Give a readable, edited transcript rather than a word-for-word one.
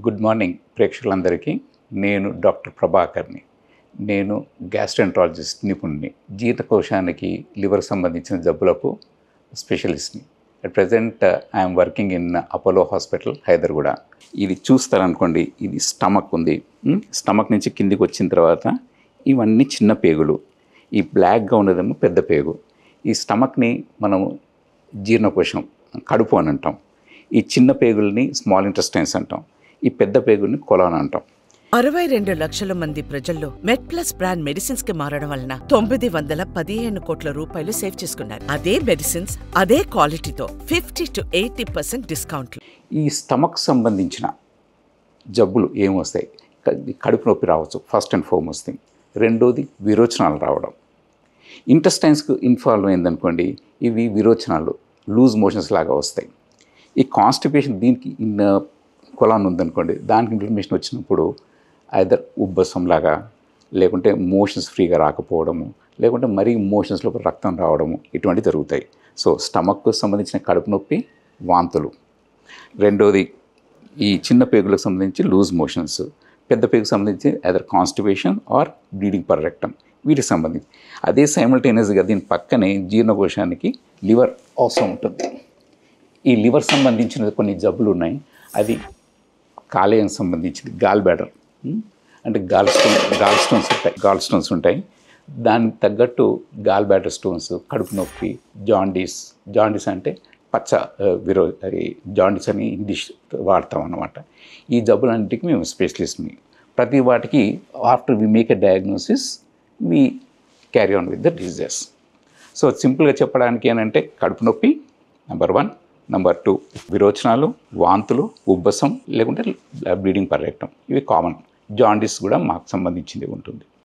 Good morning ప్రేక్షకులందరికీ. నేను doctor ప్రభాకర్ని. నేను గ్యాస్ట్రెంట్రాలజిస్ట్ నిపుణుని. జీర్ణకోశానికి లివర్ సంబంధించిన జబ్బులకు స్పెషలిస్ట్ని. At present I'm working in Apollo hospital Hyderguda. ఇది చూస్తారనుకోండి, ఇది స్టమక్ ఉంది. స్టమక్ నుంచి కిందికి వచ్చిన తర్వాత ఇవన్నీ చిన్న పేగులు. ఈ బ్లాక్గా ఉన్నదేమో పెద్ద పేగు. ఈ స్టమక్ని మనము జీర్ణకోశం, కడుపు అని అంటాం. ఈ చిన్న పేగుల్ని స్మాల్ ఇంటెస్టైన్స్ అంటాం. ఈ పెద్ద పేగుల్ని కొలాన్ అంటాం. 62 లక్షల మంది ప్రజల్లో మెడ్ప్లస్ బ్రాండ్ మెడిసిన్స్ కి మారడం వలన 915 కోట్ల రూపాయలు సేవ్ చేసుకున్నారు. అదే మెడిసిన్స్ అదే క్వాలిటీతో 50 to 80% డిస్కౌంట్లు. ఈ స్టమక్ సంబంధించిన జబ్బులు ఏమొస్తాయి? కడుపు నొప్పి రావచ్చు, ఫస్ట్ అండ్ ఫార్మోస్ట్ థింగ్. రెండోది విరోచనాలు రావడం. ఇంటెస్టైన్స్కు ఇన్వాల్వ్ అయిందనుకోండి, ఇవి విరోచనాలు, లూజ్ మోషన్స్ లాగా వస్తాయి. ఈ కాన్స్టిపేషన్, దీనికి కొలాన్ ఉందనుకోండి, దానికి ఇన్ఫ్లమేషన్ వచ్చినప్పుడు ఐదర్ ఉబ్బసం లాగా, లేకుంటే మోషన్స్ ఫ్రీగా రాకపోవడము, లేకుంటే మరీ మోషన్స్లో రక్తం రావడము, ఇటువంటివి జరుగుతాయి. సో స్టమక్కు సంబంధించిన కడుపు నొప్పి, వాంతులు. రెండోది ఈ చిన్న పేగులకు సంబంధించి లూజ్ మోషన్స్, పెద్ద పేగుకు సంబంధించి either constipation or bleeding per rectum, వీటికి సంబంధించి. అదే సైమల్టేనియస్గా దీని పక్కనే జీర్ణకోశానికి లివర్ అవసరం ఉంటుంది. ఈ లివర్ సంబంధించిన కొన్ని జబ్బులు ఉన్నాయి. అది కాలేయం సంబంధించింది, గాల్ బ్యాడర్, అంటే గాల్ స్టోన్స్ ఉంటాయి. దానికి తగ్గట్టు గాల్ బ్యాడర్ స్టోన్స్, కడుపు నొప్పి, జాండీస్ అంటే పచ్చ జాండీస్ అని ఇంగ్లీష్ వాడతాం అన్నమాట. ఈ జబ్బులన్నింటికి మేము స్పెషలిస్ట్ని. ప్రతి వాటికి after we make a diagnosis we carry on with the diseases. So సింపుల్గా చెప్పడానికి ఏంటంటే కడుపు నొప్పి నెంబర్ 1, నెంబర్ 2 విరోచనాలు, వాంతులు, ఉబ్బసం, లేకుంటే బ్లీడింగ్ పర్ రెక్టమ్, ఇవి కామన్. జాండీస్ కూడా మాకు సంబంధించింది ఉంటుంది.